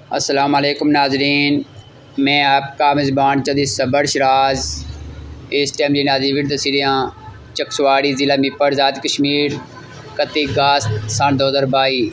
अस्सलाम वालेकुम नाजरीन, मैं आपका मेज़बान चौधरी सब्बर शराज। इस टाइम जी नाज़रीन तस्वीरें चकसोवारी ज़िला मीपड़ ज़ात कश्मीर 31 अगस्त सन 2022।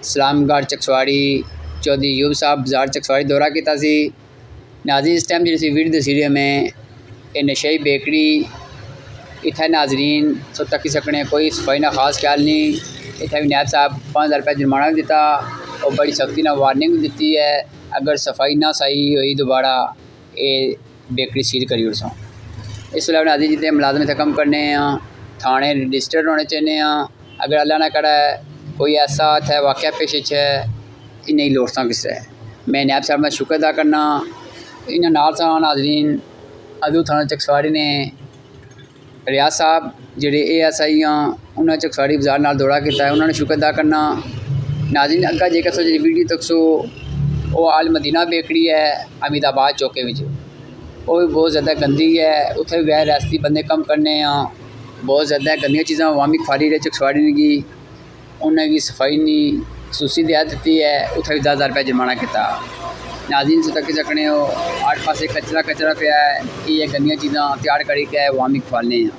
इस्लाम चकसोवारी चौधरी ऐवब साहब बाजार चकसोवारी दौरा किया सी। नाज़रीन इस टाइम जी वीडियो तस्वीरें में नौशाही बेकरी इत्थे नाज़रीन सो तकी सकने कोई सफाई ना खास ख्याल नहीं। इत्थे भी नायब साहब 5000 रुपये जुर्माना भी दिता और बड़ी सख्ती ना वार्निंग भी दी है, अगर सफाई ना सही हुई दोबारा ये बेकरी सील करी उड़सा। इस अलावा नाज़रीन जितने मुलाजम इत्थे कम करने थाने रजिस्टर्ड होने चाहिए। अगर अल्लाह ना करे कोई ऐसा है वाक़या पेश है इन्हें लोड़सा किस है, मैं नायब साहब का शुक्र अदा करना। इन्हें नाल सा नाज़रीन अदू थाना चकसवारी ने रियाज साहब जेडे ASI उन्होंने चकसवारी बाजार नाल दौरा किया है, उन्होंने शुक्र अदा करना। नाज़रीन अग्गा जेकर सो जी वीडियो तक सो वो अलमदीना बेकरी है हमीद आबाद चौके में, वो भी बहुत ज़्यादा गंदी है। उत्थे भी गैर रियासती बंदे कम करने बहुत ज़्यादा गंदियाँ चीज़ां अवामी खाली रहे चकसवारी की उन्हें सफाई नहीं खसूसी हदायत दी है, उत्थे भी 10,000 रुपये जुर्माना किया। नाज़रीन से तक सकने हो आठ पासे कचरा पिया है, ये गंदियाँ चीज़ां तैयार करी के अवामी खवाने हैं।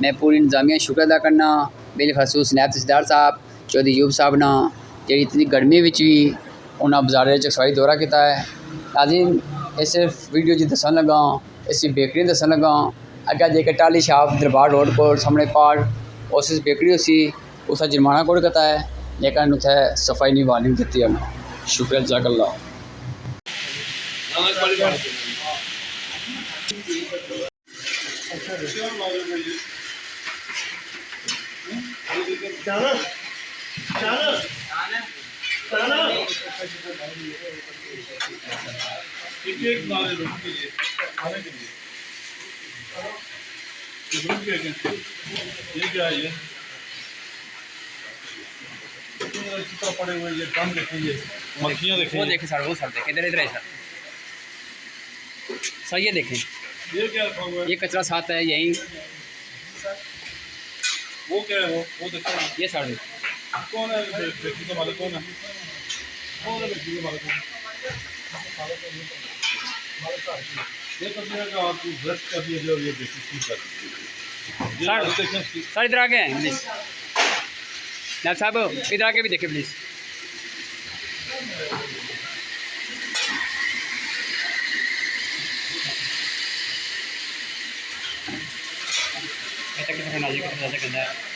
मैं पूरी इंतजामिया शुक्र अदा करना, बिलखसूस नायब तहसीलदार साहब चौधरी ऐवब साहब ना जी इतनी गर्मी भी उन्हें बाजार चकसवारी दौरा किया है। नाज़रीन ये सिर्फ वीडियो जी दसन लगा, इस बेकरी दसन लगा। अगर जेकर टाली शाप दरबार रोड को सामने पार उस बेकरी उसी उसका जुर्माना कोड करता है, लेकिन उत्थे सफाई नहीं वार्निंग दी उन्हें। शुक्रिया जज़ाकल्लाह। ये क्या है, ये पड़े हुए ये दम देखेंगे, मक्खियाँ देखें, वो देखें सर, वो सर देखें, इधर है सर ये देखें, ये क्या रखा हुआ है, ये कचरा साथ है यहीं, वो क्या है, वो देखें, ये सर कौन है बेकरी का मालिक, कौन है बेकरी का मालिक, ये कचरे का आपको ब्रश कर दिया जाए, ये बेकरी सर इधर आके हैं प्लीज़, नायब साहब इधर आके भी देखें प्लीज़। ऐसा कितना नाज़रीन कितना ज़्यादा गंदा है।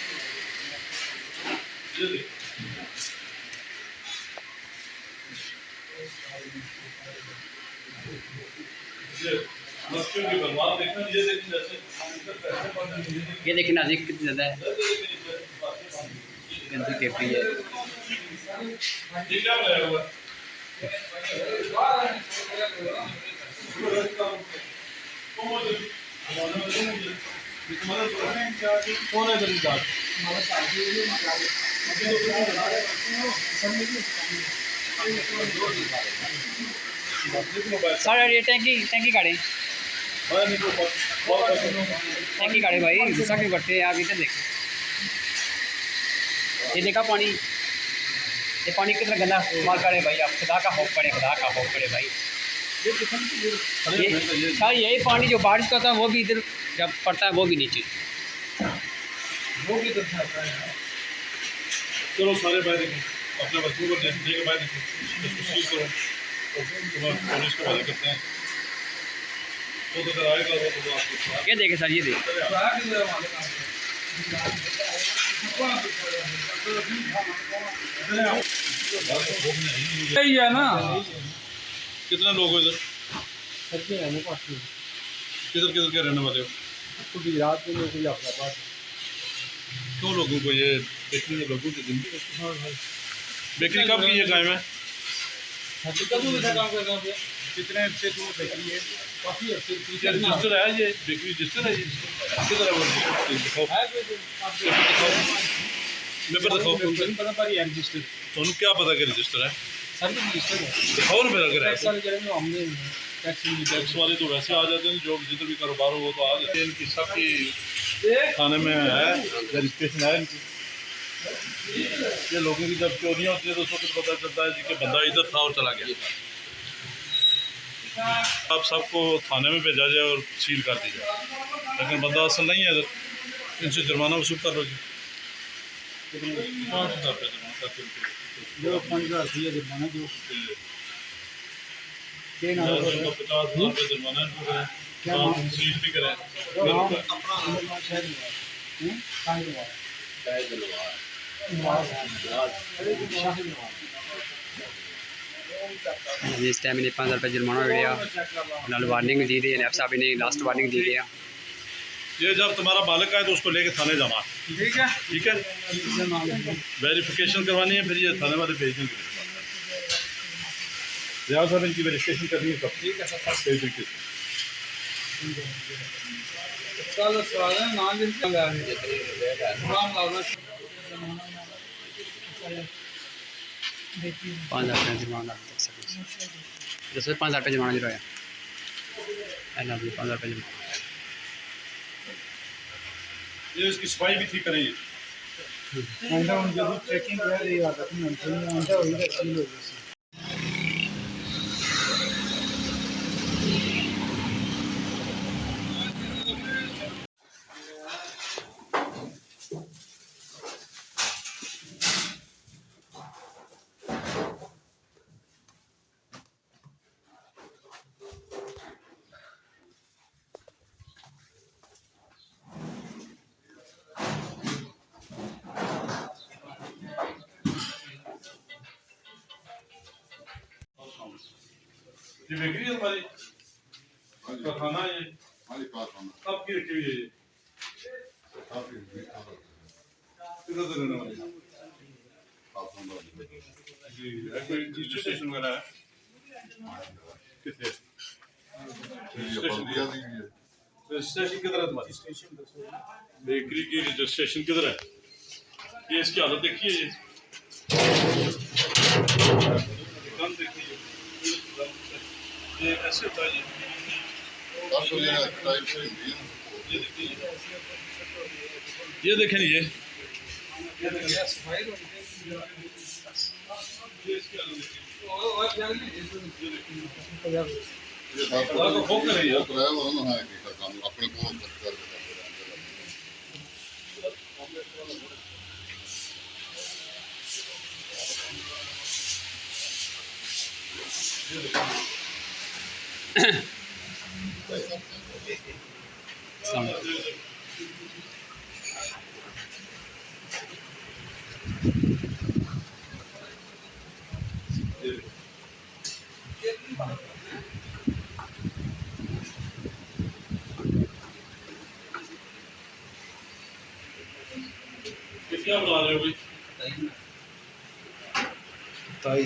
ये देखिए नाज़रीन कितनी ज़्यादा है गंदी बेकरी है। कौन है जमींदार, सर ये टैंकी काढ़े भाई, गुस्सा क्यों करते हैं आप? इधर देखें, ये देखा पानी, ये पानी कितना गंदा इस्तेमाल करे भाई। आप खुदा का खौफ करे, खुदा का खौफ करे भाई। ये सर यही पानी जो बारिश का था वो भी इधर जब पड़ता है वो भी नीचे, वो भी अच्छा है। चलो सारे बाहर देखें, अपने बच्चों को देखने के बाद कोशिश करो, पुलिस को वाले करते हैं तो अगर आएगा तो आपको ये देखें सर, ये देखें सही है ना। कितने लोग हो इधर, किधर के रहने वाले हो? गुजरात के लोग आबाद। क्यों लोगों को ये बेकरी के लोगों की जिंदगी, बेकरी कब की ये कायम है? कितने अच्छे तो बेकरी है, काफ़ी अच्छे रजिस्टर है, ये बेकरी रजिस्टर है, ये किधर है वो दिखाओ, पेपर दिखाओ, रजिस्टर। तो क्या पता कि रजिस्टर है? सर रजिस्टर है, दिखाओ ना मेरा, अगर है हमने टैक्स वाले तो वैसे आ जाते हैं, जो जिधर भी कारोबार हो वो तो आ जाते हैं। इनकी सबकी थाने में है, रजिस्ट्रेशन है इनकी, ये लोगों की जब चोरियाँ होती हैं तो उस वक्त पता चलता है जी कि बंदा इधर था और चला गया। आप सबको थाने में भेजा जाए और सील कर दी जाए, लेकिन बंदा असल नहीं है इधर, इनसे जुर्माना वसूल कर लो जी। 5,000 रुपये जुर्माना करके जो 5,000 दिए जुर्माना जो 50,000 रुपये जुर्माना इनको करें, आप सील भी करें। इस टाइम इन्हें 5,000 रुपये जुर्माना हो गया, नाल वार्निंग दी थी नैब साहब ने, लास्ट वार्निंग दी गया। ये जब तुम्हारा मालिक आए तो उसको लेके थाने जाना, ठीक है। ठीक है, वेरिफिकेशन करवानी है, फिर ये थाने वाले भेज देंगे। रियाज साहब इनकी वेरिफिकेशन करनी है सब, ठीक है सर। सही तरीके से। कल सवाल है नाम दिन से लगा रहे हैं नाम लाना 5,000 रुपये जुर्माना देख सकते जैसे 5,000 रुपये जुर्माना जो है 5,000 रुपये जुर्माना। ये इसकी सफाई भी ठीक करेंगे। अंडा उन जब चेकिंग कर रही है आदत में अंडा वही का सील हो गया। ये बेकरी है हमारी का खाना है, कब की रखी हुई है ये, किधर से लेने वाली जी? है कोई रजिस्ट्रेशन वगैरह है? कितने रजिस्ट्रेशन किधर है तुम्हारी? बेकरी की रजिस्ट्रेशन किधर है? ये इसकी हालत देखिए, ये दुकान देखिए, ये कैसे होता है ये देखें ये क्या बना रहे हो भाई? ताई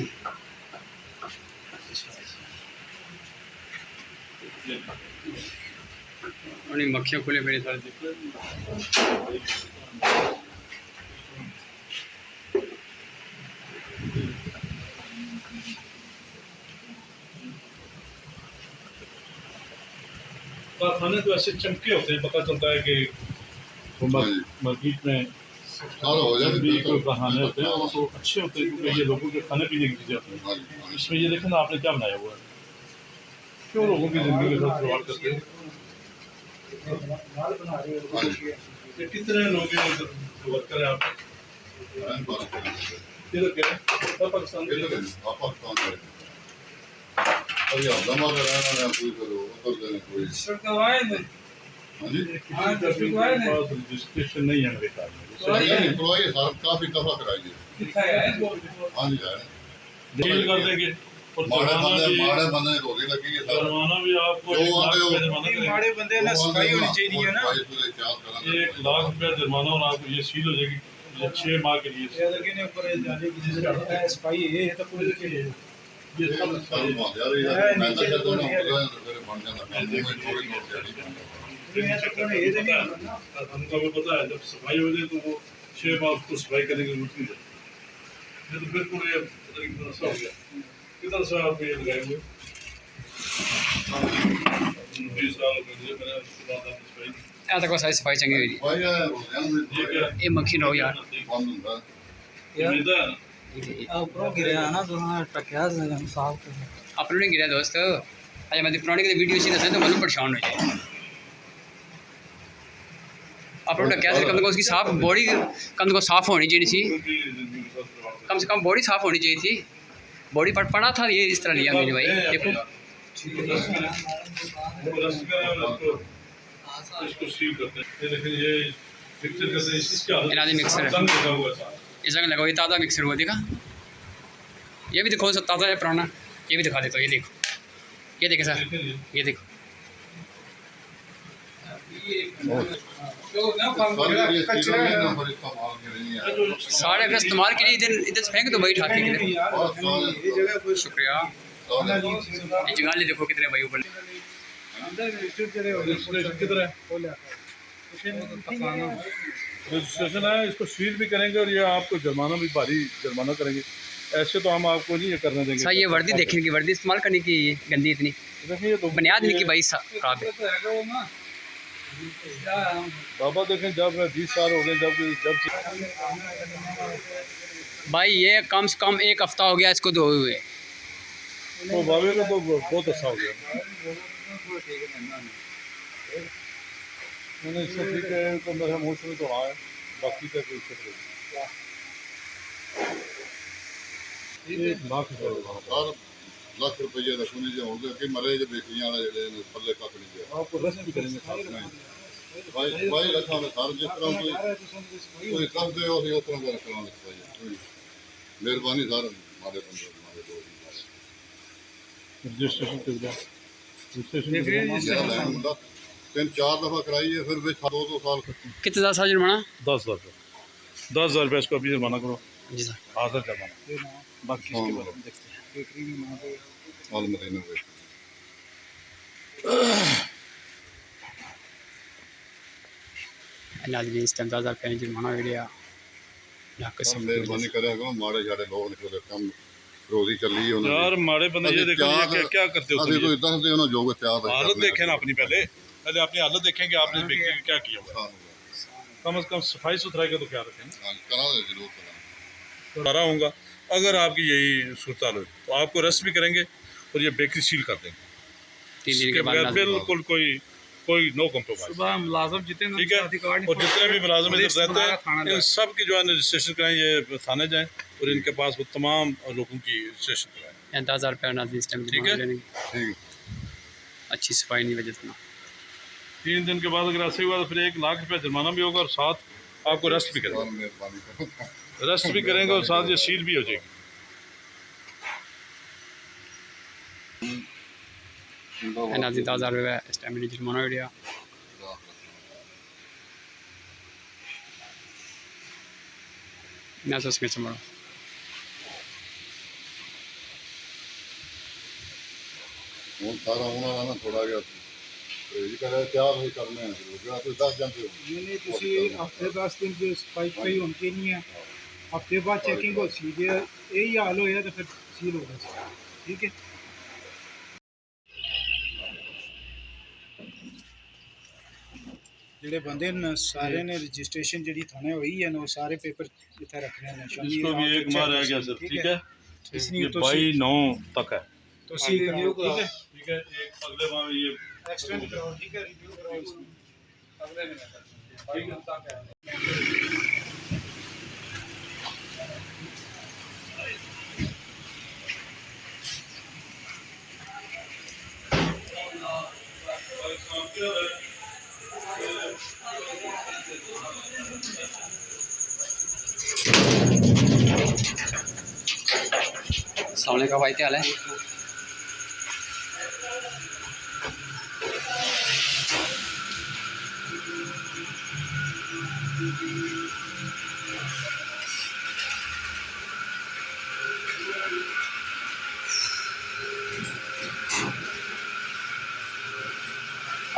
मक्खियाँ खुले मेरे साथ कारखाने तो ऐसे चमके होते हैं, पता चलता है कि मार्केट में कोई कारखाने होते हैं तो अच्छे होते हैं क्योंकि ये लोगों के खाने पीने की चीज़ें होती हैं। इसमें ये देखें ना आपने क्या बनाया हुआ है, क्यों लोगों की ज़िंदगी के साथ खिलवाड़ करते हैं? कितने लोग वर्कर हैं आप? किधर के हैं? पाकिस्तान के? रजिस्ट्रेशन नहीं है मेरे ख्याल में, काफी दफा कराइए डील कर देंगे और जुर्माना भी आपको 1 लाख रुपया जुर्माना और आपको ये सील हो जाएगी 6 माह के लिए। हमको भी पता है जब सफाई हो जाए तो वो 6 माह उसको सफाई करने की जरूरत नहीं है। ये तो बिल्कुल ये कितना सा हो गया, कितना सा आप ये लगाए हुए 20 साल हो गए मैंने उसके बाद आपने सफाई ਇਹ ਤਾਂ ਕੋਈ ਸਾਰੀ ਸਫਾਈ ਚੰਗੀ ਹੋਈ भाई यार ये क्या ਇਹ ਮੱਖੀ ਨਾ ਹੋ ਯਾਰ बंद होता है उम्मीद है ऊपर गिरा ना तो हाँ टकरा हम साफ कर अपने नहीं गिरा दोस्त अजय मैं पुरानी कभी वीडियो सी दसें तो मैं परेशान हो जाए अपने ढक्या से कम से कम उसकी साफ बॉडी कम से कम साफ होनी चाहिए थी कम से कम बॉडी साफ होनी चाहिए थी बॉडी पर पड़ा था ये इस तरह लिया मैंने भाई देखो इसको सील करते हैं। ये देखिए ये मिक्सर करते हैं इसकी हालत इनादी मिक्सर है। जंग लगा हुआ है सारा। ये जंग लगा ये ताज़ा मिक्सर हुआ देखा ये भी देखो सब ताज़ा है पुराना ये भी दिखा देता हूँ ये देखो ये देखे सर देखिए ये देखो सारे ये चीज़ें ना पर इसका भाव नहीं है सारे अगर इस्तेमाल के लिए इधर इधर से फेंक दो भाई ठाक के किधर बहुत सारे ये जगह कोई शुक्रिया ये जगाले देखो कितने भाई ऊपर अंदर रजिस्टर चले हो रजिस्ट्रेशन किधर है रजिस्ट्रेशन है इसको सील भी करेंगे और ये आपको जुर्माना भी भारी जुर्माना करेंगे ऐसे तो हम आपको नहीं ये करने देंगे सर ये वर्दी देखने की वर्दी इस्तेमाल करने की गंदी इतनी देखिए ये तो बुनियाद नहीं की भाई खराब है बाबा देखें जब 20 साल हो गए जब भाई ये कम से कम एक हफ्ता हो गया इसको धोए हुए तो बाबे का तो बहुत अच्छा हो गया मैंने इससे ठीक है तो मेरे मुँह में तो आए बाकी का कोई चक्कर नहीं 1 लाख रुपये हर लाख रुपये रखने जो होंगे कि मरे जो बेकरियां वाले जड़े पल्ले का नहीं गया आपको रेस्ट भी करेंगे साथ में भाई रखा मैं सार जिस तरह कोई कर दे और उस तरह का रखना चाहिए मेहरबानी सर हमारे बंदे हमारे दोस्त रजिस्ट्रेशन कर दिया रजिस्ट्रेशन 3-4 दफ़ा कराई है फिर 2 साल कितना साल जुर्माना 10,000 रुपये इसको अभी जुर्माना करो जी सर हाजिर जुर्माना बाकी इसके बारे में देखते हैं बेकरी में वहाँ पे अलमदीना में नाज़रीन इस टाइम ज़्यादा पैन जुर्माना हो गया मेहरबानी करेगा माड़े शाड़े लोग निकले कम रोजी चली है यार माड़े बंदे ये देखो ये क्या करते हो अभी तो दस दे उन्होंने जो इत्याद हालत देखें ना अपनी पहले अपनी हालत देखें कि आपने बेकरी में क्या किया हुआ है। कम से कम सफाई सुथराई का तो क्या रखें करा दे जरूर करा करा होगा अगर आपकी यही सूरत हो तो आपको रेस्ट भी करेंगे और ये बेकरी सील कर देंगे 3 दिन इसके के बगैर बाद बिल्कुल कोई नो कम्प्रोमाइज सुबह मुलाजम जितने ठीक है और जितने भी मुलाजिम इधर रहते हैं इन सब की जो है रजिस्ट्रेशन कराएं ये थाने जाएं और इनके पास वो तमाम लोगों की रजिस्ट्रेशन कराएं 10,000 रुपये नाज़रीन इस टाइम ठीक है। ठीक अच्छी सफाई नहीं वजह से 3 दिन के बाद अगर ऐसे हुआ तो फिर 1 लाख रुपये जुर्माना भी होगा और साथ आपको रेस्ट भी करेंगे मेहरबानी करो रेस्ट भी करेंगे और साथ ये सील भी हो जाएगी नाज़रीन 10,000 रुपये इस टाइम मेरी जुर्माना हो गया मैं तो उसमें चमड़ा ਹੁਣ ਸਾਰਾ ਉਹਨਾਂ ਦਾ ਨਾ ਥੋੜਾ ਜਿਹਾ ਇਹ ਕਰਿਆ ਚਾਰ ਹੋਈ ਕਰਨੇ ਆ ਜਿਹੜਾ ਤੁਸੀਂ 10 ਜਾਂਦੇ ਹੋ नहीं तुसी हफ्ते 10 दिन की सफाई सफाई होनी नहीं है हफ्ते बाद चेकिंग हो सी जे यही हाल होया तो फिर सील हो गया ठीक है ਜਿਹੜੇ ਬੰਦੇ ਨੇ ਸਾਰੇ ਨੇ ਰਜਿਸਟ੍ਰੇਸ਼ਨ ਜਿਹੜੀ ਥਾਣੇ ਹੋਈ ਹੈ ਨਾ ਉਹ ਸਾਰੇ ਪੇपर ਇੱਥੇ ਰੱਖਣੇ ਨੇ इसको भी एक मार रह गया सर ठीक है इसलिए ये तो 22/9 तक है ਤੁਸੀਂ ਰਿਵਿਊ ਕਰਾਓ ठीक है एक अगले माह में ये एक्सटेंड कराओ ठीक है रिव्यू कराओ इसमें अगले महीने तक है सामने का भाई क्या हाल है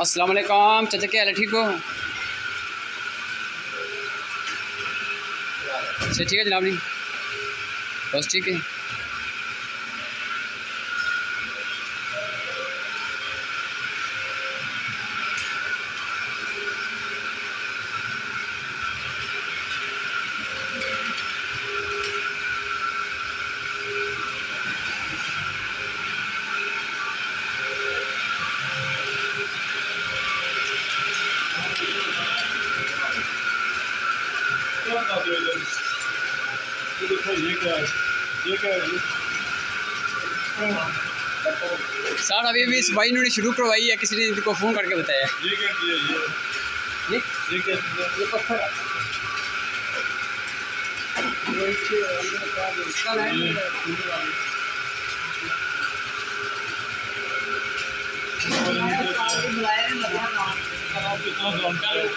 अस्सलाम वालेकुम चाचा क्या हाल है ठीक हो अच्छा ठीक है जनाब जी बस ठीक है ये क्या है, ये क्या है जी? सर अभी भी सफाई इन्होंने शुरू करवाई है, किसी ने इनको फ़ोन करके बताया। ये क्या किया ये क्या चीज़ है? ये पत्थर है। कितना ग्राम का है?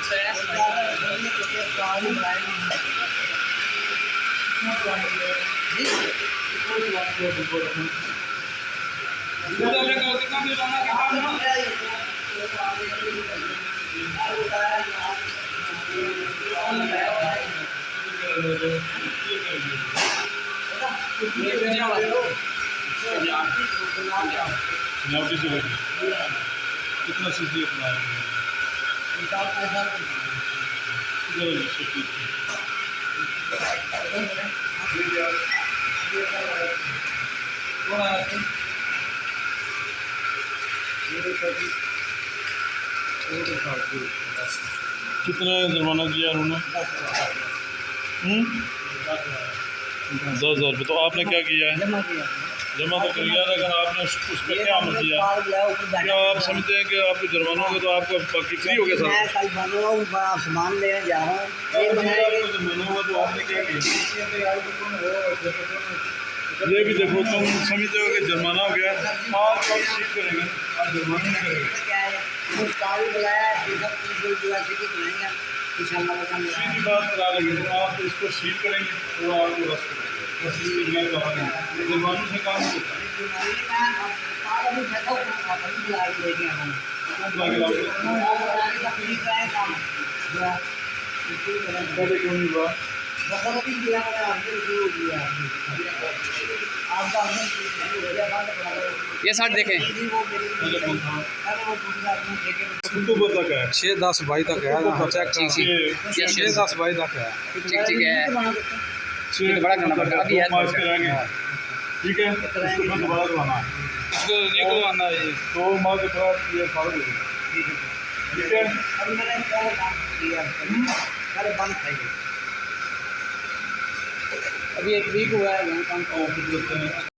पंजाब की जगह कितना सीधी अपना है? कितना जुर्माना किया उन्होंने? 10,000 रुपये। तो आपने क्या किया है? जमा तो कर लिया, लेकिन आपने उस पर क्या अमल किया? क्या आप समझते हैं कि आपको जुर्माना होगा तो आपका बाकी फ्री हो गया सर? सामान ले जा रहा हूँ। आपको जुर्माना होगा तो आपने क्या किया? ये भी देखो, तुम समझते हो कि जुर्माना हो गया, आप कब ठीक करेंगे? आप जुर्माना नहीं करेंगे। सीधी बात करा लेंगे तो आप इसको सील करेंगे तो आपको बस मैं कहा जुर्माने से काम नहीं होता। पहले क्यों नहीं हुआ? ये सर देखें, अक्टूबर तक है, 6-10-22 तक है। चेक ठीक ठीक 6-10-22 तक है। ठीक ठीक है, छः बड़ा करना पड़ता है, अभी है मार्च के रहेंगे। ठीक है, उसको फिर दोबारा करवाना है, इसको निकलवाना है। 2 माह के बाद ये फाड़ देंगे। ठीक है, अभी 1 वीक हुआ है यहाँ काम। और फिर करते हैं।